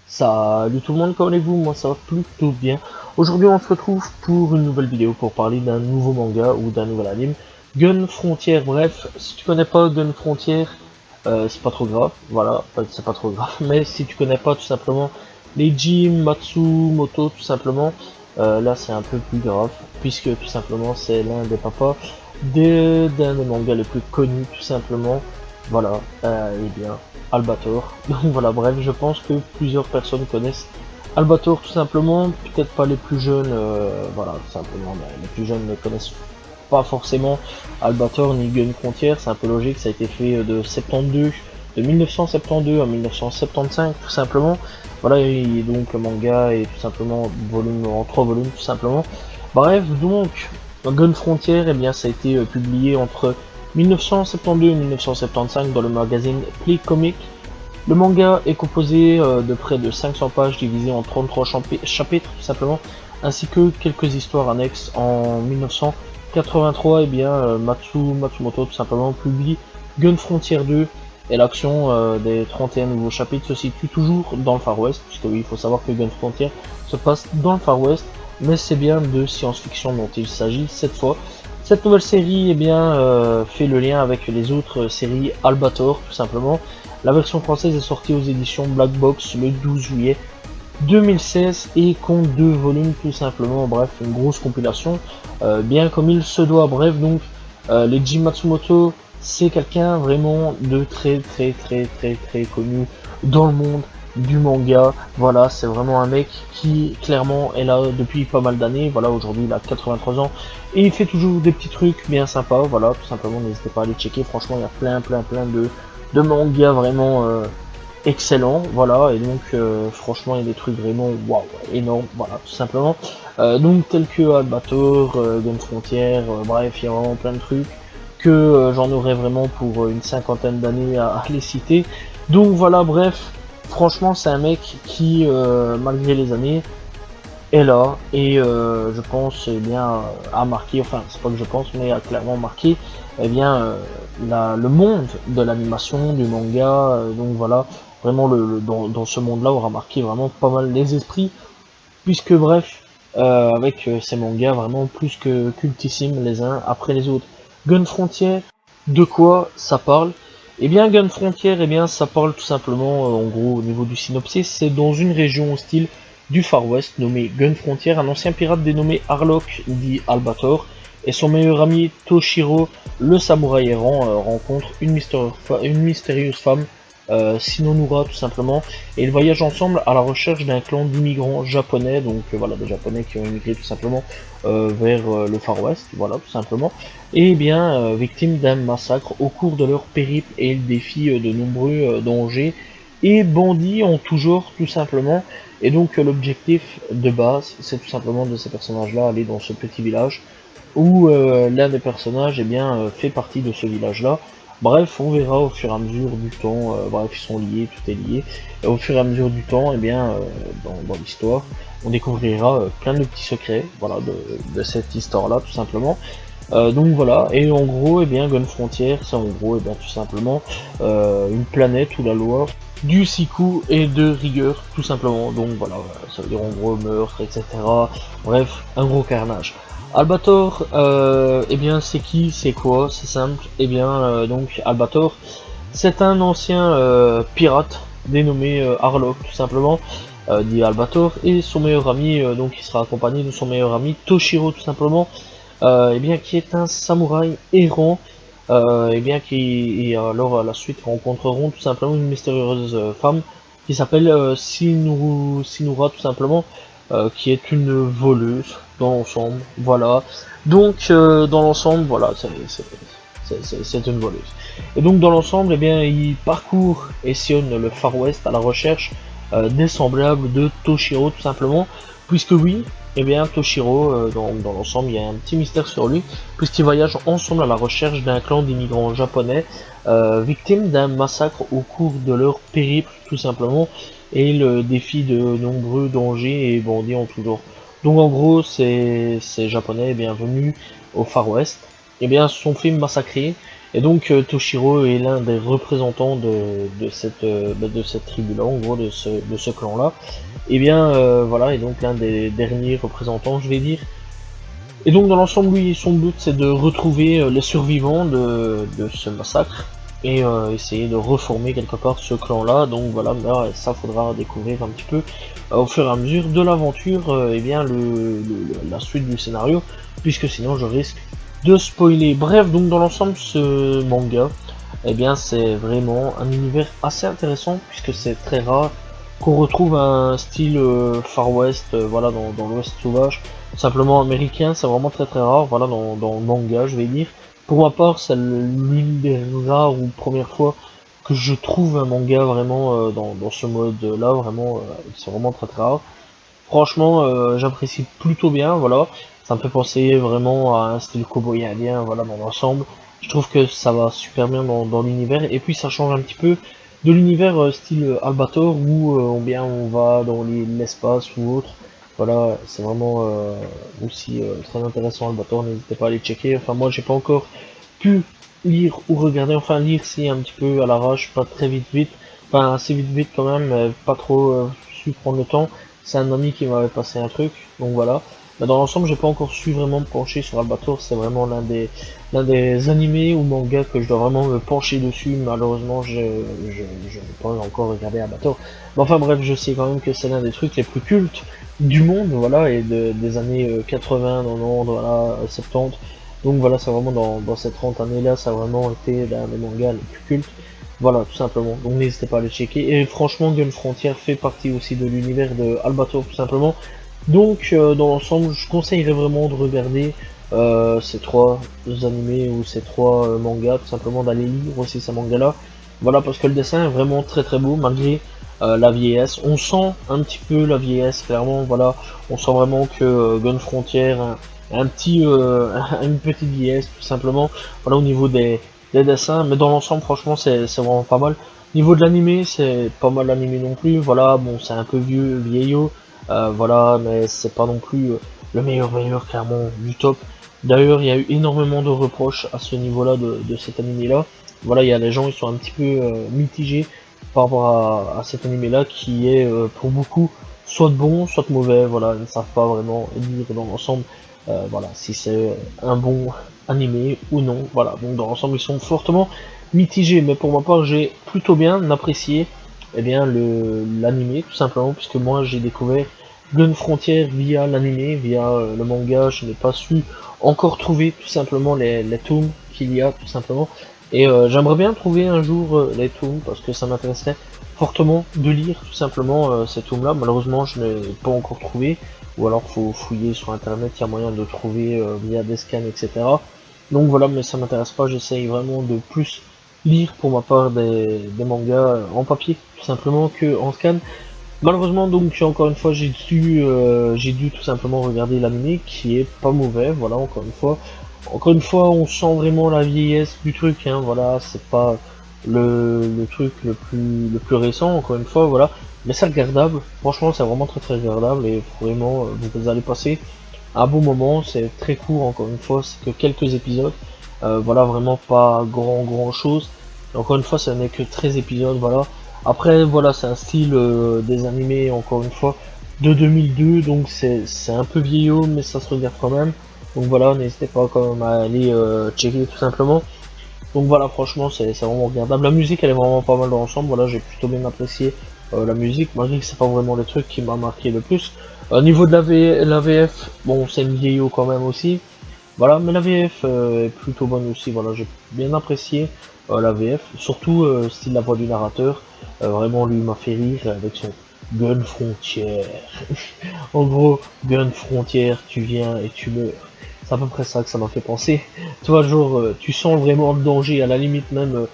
Salut tout le monde, comment allez-vous? Moi ça va plutôt bien. Aujourd'hui on se retrouve pour une nouvelle vidéo pour parler d'un nouveau manga ou d'un nouvel anime. Gun Frontier, bref, si tu connais pas Gun Frontier, c'est pas trop grave, voilà, c'est pas trop grave. Mais si tu connais pas tout simplement Leiji Matsumoto tout simplement, là c'est un peu plus grave, puisque tout simplement c'est l'un des papas d'un des mangas les plus connus tout simplement. Voilà, et bien, Albator. Donc voilà, bref, je pense que plusieurs personnes connaissent Albator tout simplement, peut-être pas les plus jeunes, voilà, tout simplement, mais les plus jeunes ne connaissent pas forcément Albator ni Gun Frontier, c'est un peu logique, ça a été fait de 1972 à 1975 tout simplement. Voilà, et donc le manga est tout simplement volume en 3 volumes tout simplement. Bref, donc Gun Frontier, eh bien ça a été publié entre 1972 et 1975 dans le magazine Play Comic. Le manga est composé de près de 500 pages divisées en 33 chapitres tout simplement, ainsi que quelques histoires annexes. En 1983, eh bien, Matsumoto tout simplement publie Gun Frontier 2 et l'action des 31 nouveaux chapitres se situe toujours dans le Far West, puisque oui, il faut savoir que Gun Frontier se passe dans le Far West, mais c'est bien de science-fiction dont il s'agit cette fois. Cette nouvelle série eh bien, fait le lien avec les autres séries Albator tout simplement. La version française est sortie aux éditions Black Box le 12 juillet 2016 et compte 2 volumes tout simplement, bref, une grosse compilation, bien comme il se doit. Bref, donc, Leiji Matsumoto, c'est quelqu'un vraiment de très connu dans le monde du manga. Voilà, c'est vraiment un mec qui clairement est là depuis pas mal d'années. Voilà, aujourd'hui il a 83 ans et il fait toujours des petits trucs bien sympas. Voilà, tout simplement, n'hésitez pas à aller checker. Franchement, il y a plein de mangas vraiment excellent, voilà, et donc franchement il y a des trucs vraiment waouh, énormes, voilà, tout simplement. Donc tels que Albator, Gun Frontier, bref, il y a vraiment plein de trucs que j'en aurais vraiment pour une cinquantaine d'années à les citer. Donc voilà, bref, franchement c'est un mec qui, malgré les années, est là et je pense eh bien a marqué, enfin c'est pas que je pense, mais a clairement marqué eh bien le monde de l'animation, du manga, donc voilà, vraiment dans ce monde-là aura marqué vraiment pas mal les esprits, puisque bref, avec ces mangas vraiment plus que cultissimes les uns après les autres. Gun Frontier, de quoi ça parle? Eh bien Gun Frontier, eh bien ça parle tout simplement, en gros au niveau du synopsis, c'est dans une région hostile du Far West nommé Gun Frontier, un ancien pirate dénommé Harlock, dit Albator, et son meilleur ami Toshiro, le samouraï errant, rencontrent une mystérieuse femme, Sinonura tout simplement, et ils voyagent ensemble à la recherche d'un clan d'immigrants japonais, donc voilà, des japonais qui ont immigré tout simplement vers le Far West, voilà, tout simplement, et bien victimes d'un massacre au cours de leur périple, et ils défient de nombreux dangers et bandits en tout genre, tout simplement. Et donc l'objectif de base, c'est tout simplement de ces personnages-là aller dans ce petit village où l'un des personnages eh bien, fait partie de ce village-là. Bref, on verra au fur et à mesure du temps, bref, ils sont liés, tout est lié. Et au fur et à mesure du temps, eh bien, dans l'histoire, on découvrira plein de petits secrets, voilà, de cette histoire-là, tout simplement. Donc voilà, et en gros, eh bien, Gun Frontier, c'est en gros, eh bien, tout simplement, une planète où la loi du siku et de rigueur, tout simplement. Donc voilà, ça veut dire en gros meurtre, etc. Bref, un gros carnage. Albator, eh bien, c'est qui, c'est quoi, c'est simple. Eh bien, donc Albator, c'est un ancien pirate dénommé Harlock, tout simplement, dit Albator, et son meilleur ami, donc il sera accompagné de son meilleur ami Toshiro, tout simplement, eh bien, qui est un samouraï errant, eh bien, et alors à la suite rencontreront tout simplement une mystérieuse femme qui s'appelle Sinura tout simplement, qui est une voleuse dans l'ensemble, voilà. Donc dans l'ensemble, voilà, c'est une voleuse. Et donc dans l'ensemble, eh bien, il parcourt et sillonne le Far West à la recherche des semblables de Toshiro tout simplement, puisque oui, eh bien, Toshiro, dans l'ensemble, il y a un petit mystère sur lui, puisqu'ils voyagent ensemble à la recherche d'un clan d'immigrants japonais, victimes d'un massacre au cours de leur périple, tout simplement, et le défi de nombreux dangers et bandits en tout genre. Donc en gros, ces japonais bienvenus au Far West. eh bien, se sont fait massacrer. Et donc Toshiro est l'un des représentants de cette tribu-là, en gros, de ce clan-là. Et bien, voilà, et donc l'un des derniers représentants, je vais dire. Et donc dans l'ensemble, lui, son but, c'est de retrouver les survivants de ce massacre et essayer de reformer quelque part ce clan-là. Donc voilà, là, ça faudra découvrir un petit peu au fur et à mesure de l'aventure, et bien la suite du scénario, puisque sinon je risque de spoiler. Bref, donc dans l'ensemble, ce manga, eh bien c'est vraiment un univers assez intéressant, puisque c'est très rare qu'on retrouve un style Far West, voilà, dans l'Ouest sauvage, simplement américain, c'est vraiment très rare, voilà, dans le manga, je vais dire. Pour ma part, c'est l'une des rares ou premières fois que je trouve un manga vraiment dans ce mode-là, vraiment, c'est vraiment très rare. Franchement, j'apprécie plutôt bien, voilà. Ça me fait penser vraiment à un style cowboy indien, voilà, dans l'ensemble. Je trouve que ça va super bien dans l'univers, et puis ça change un petit peu de l'univers style Albator, où on va dans l'espace ou autre. Voilà, c'est vraiment aussi très intéressant Albator, n'hésitez pas à aller checker. Enfin, moi, j'ai pas encore pu lire ou regarder, enfin lire si un petit peu à l'arrache, pas très vite, enfin assez vite quand même, mais pas trop su prendre le temps. C'est un ami qui m'avait passé un truc, donc voilà. Mais dans l'ensemble, j'ai pas encore su vraiment me pencher sur Albator, c'est vraiment l'un des animés ou mangas que je dois vraiment me pencher dessus. Malheureusement, je n'ai pas encore regardé Albator. Mais enfin bref, je sais quand même que c'est l'un des trucs les plus cultes du monde, voilà, et des années 80, 90, voilà, 70. Donc voilà, c'est vraiment dans ces 30 années-là, ça a vraiment été l'un des mangas les plus cultes. Voilà, tout simplement. Donc n'hésitez pas à le checker. Et franchement, Gun Frontier fait partie aussi de l'univers de Albator, tout simplement. Donc dans l'ensemble, je conseillerais vraiment de regarder ces trois animés ou ces trois mangas, tout simplement d'aller lire aussi ces mangas-là. Voilà, parce que le dessin est vraiment très beau, malgré la vieillesse. On sent un petit peu la vieillesse, clairement, voilà. On sent vraiment que Gun Frontier une petite vieillesse tout simplement, voilà, au niveau des dessins, mais dans l'ensemble franchement c'est vraiment pas mal. Niveau de l'animé, c'est pas mal animé non plus, voilà, bon c'est un peu vieillot, voilà, mais c'est pas non plus le meilleur clairement du top. D'ailleurs il y a eu énormément de reproches à ce niveau là de cet animé là, voilà, il y a les gens ils sont un petit peu mitigés par rapport à cet animé là qui est pour beaucoup soit bon soit mauvais, voilà, ils ne savent pas vraiment dire dans l'ensemble voilà, si c'est un bon animé ou non. Voilà, donc dans l'ensemble, ils sont fortement mitigés, mais pour ma part, j'ai plutôt bien apprécié eh bien, l'animé, tout simplement, puisque moi, j'ai découvert Gun Frontier via l'animé, via le manga, je n'ai pas su encore trouver tout simplement les tomes qu'il y a, tout simplement. Et j'aimerais bien trouver un jour les tomes, parce que ça m'intéresserait fortement de lire tout simplement ces tomes-là. Malheureusement, je n'ai pas encore trouvé, ou alors faut fouiller sur internet, il y a moyen de trouver via des scans, etc. Donc voilà, mais ça m'intéresse pas, j'essaye vraiment de plus lire pour ma part des mangas en papier, tout simplement, que en scan. Malheureusement, donc encore une fois, j'ai dû tout simplement regarder l'anime qui est pas mauvais, voilà, encore une fois. Encore une fois, on sent vraiment la vieillesse du truc, hein, voilà, c'est pas le truc le plus récent, encore une fois, voilà. Mais c'est regardable, franchement, c'est vraiment très regardable et vraiment, vous allez passer un bon moment, c'est très court, encore une fois, c'est que quelques épisodes, voilà, vraiment pas grand chose. Et encore une fois, ça n'est que 13 épisodes, voilà. Après, voilà, c'est un style des animés, encore une fois, de 2002, donc c'est un peu vieillot, mais ça se regarde quand même. Donc voilà, n'hésitez pas quand même à aller checker tout simplement. Donc voilà, franchement, c'est vraiment regardable. La musique, elle est vraiment pas mal dans l'ensemble. Voilà, j'ai plutôt bien apprécié la musique, malgré que c'est pas vraiment le truc qui m'a marqué le plus. Au niveau de la VF, bon, c'est une vieillot quand même aussi. Voilà, mais la VF est plutôt bonne aussi. Voilà, j'ai bien apprécié la VF, surtout style la voix du narrateur. Vraiment, lui m'a fait rire avec son Gun Frontière. En gros, Gun Frontière, tu viens et tu meurs. C'est à peu près ça que ça m'a fait penser. Tu vois, genre, tu sens vraiment le danger, à la limite même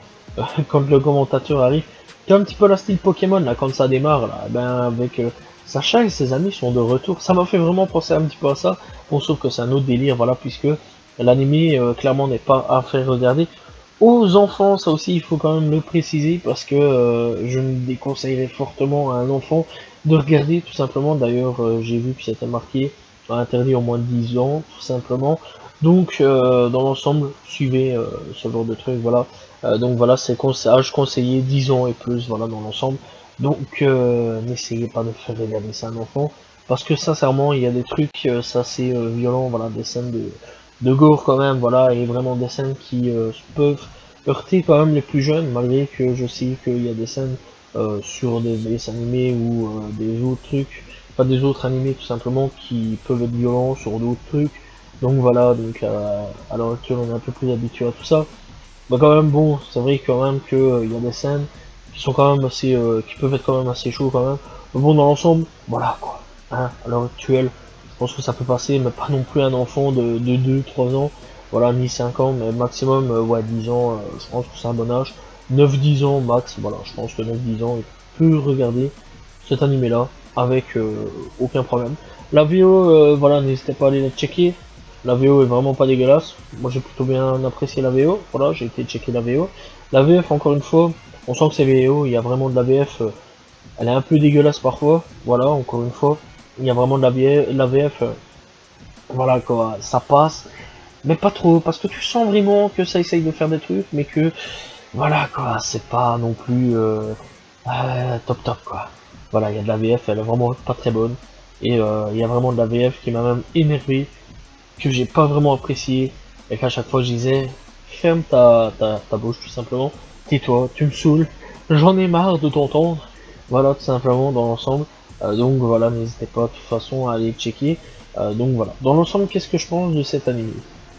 quand le commentateur arrive. Tu as un petit peu la style Pokémon, là, quand ça démarre, là, ben, avec Sacha et ses amis sont de retour. Ça m'a fait vraiment penser un petit peu à ça. Bon, sauf que c'est un autre délire, voilà, puisque l'anime, clairement, n'est pas à faire regarder aux enfants. Ça aussi, il faut quand même le préciser, parce que je me déconseillerais fortement à un enfant de regarder, tout simplement. D'ailleurs, j'ai vu que c'était marqué interdit au moins de 10 ans, tout simplement. Donc dans l'ensemble, suivez ce genre de truc, voilà. Donc voilà, c'est âge conseillé 10 ans et plus, voilà, dans l'ensemble. Donc n'essayez pas de faire regarder ça à un enfant, parce que sincèrement, il y a des trucs, ça c'est violent, voilà, des scènes de gore quand même, voilà, et vraiment des scènes qui peuvent heurter quand même les plus jeunes, malgré que je sais qu'il y a des scènes sur des dessins animés ou des autres trucs, pas des autres animés tout simplement, qui peuvent être violents sur d'autres trucs. Donc voilà, donc à l'heure actuelle on est un peu plus habitué à tout ça. Bah quand même bon, c'est vrai quand même que il y a des scènes qui sont quand même assez, qui peuvent être quand même assez chauds quand même. Mais bon dans l'ensemble, voilà quoi. Hein, à l'heure actuelle, je pense que ça peut passer, mais pas non plus un enfant de 2-3 ans, voilà, ni 5 ans, mais maximum ouais 10 ans, je pense que c'est un bon âge. 9-10 ans max, voilà, je pense que 9-10 ans il peut regarder cet animé là avec aucun problème. La VO, voilà, n'hésitez pas à aller la checker. La VO est vraiment pas dégueulasse. Moi j'ai plutôt bien apprécié la VO. Voilà, j'ai été checker la VO. La VF, encore une fois, on sent que c'est VO, il y a vraiment de la VF. Elle est un peu dégueulasse parfois. Voilà, encore une fois. Il y a vraiment de la VF. Voilà quoi, ça passe. Mais pas trop, parce que tu sens vraiment que ça essaye de faire des trucs, mais que voilà quoi, c'est pas non plus top top quoi. Voilà, il y a de la VF, elle est vraiment pas très bonne. Et il y a vraiment de la VF qui m'a même énervé, que j'ai pas vraiment apprécié, et qu'à chaque fois je disais, ferme ta bouche tout simplement, tais-toi, tu me saoules, j'en ai marre de t'entendre. Voilà, tout simplement dans l'ensemble. Donc voilà, n'hésitez pas de toute façon à aller checker. Donc voilà, dans l'ensemble, qu'est-ce que je pense de cet anime?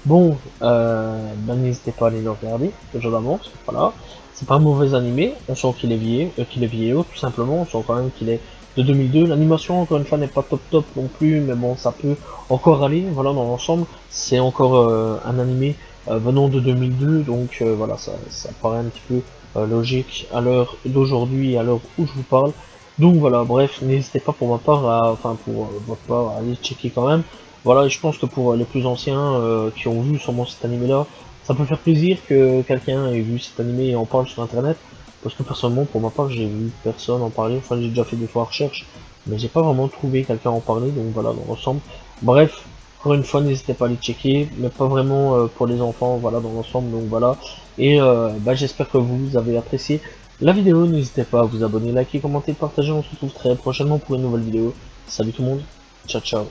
Bon, ben, n'hésitez pas à aller le regarder, que j'en avance, voilà. C'est pas un mauvais animé, on sent qu'il est vieillot, tout simplement, on sent quand même qu'il est de 2002. L'animation, encore une fois, n'est pas top top non plus, mais bon, ça peut encore aller, voilà, dans l'ensemble. C'est encore un animé venant de 2002, donc voilà, ça paraît un petit peu logique à l'heure d'aujourd'hui, à l'heure où je vous parle. Donc voilà, bref, n'hésitez pas pour ma part enfin pour votre part à aller checker quand même. Voilà, et je pense que pour les plus anciens qui ont vu sûrement cet animé-là, ça peut faire plaisir que quelqu'un ait vu cet animé et en parle sur internet. Parce que personnellement, pour ma part, j'ai vu personne en parler. Enfin, j'ai déjà fait des fois recherches, mais j'ai pas vraiment trouvé quelqu'un en parler. Donc voilà, dans l'ensemble. Bref, encore une fois, n'hésitez pas à aller checker, mais pas vraiment pour les enfants. Voilà, dans l'ensemble. Donc voilà. Et bah, j'espère que vous avez apprécié la vidéo. N'hésitez pas à vous abonner, liker, commenter, partager. On se retrouve très prochainement pour une nouvelle vidéo. Salut tout le monde. Ciao, ciao.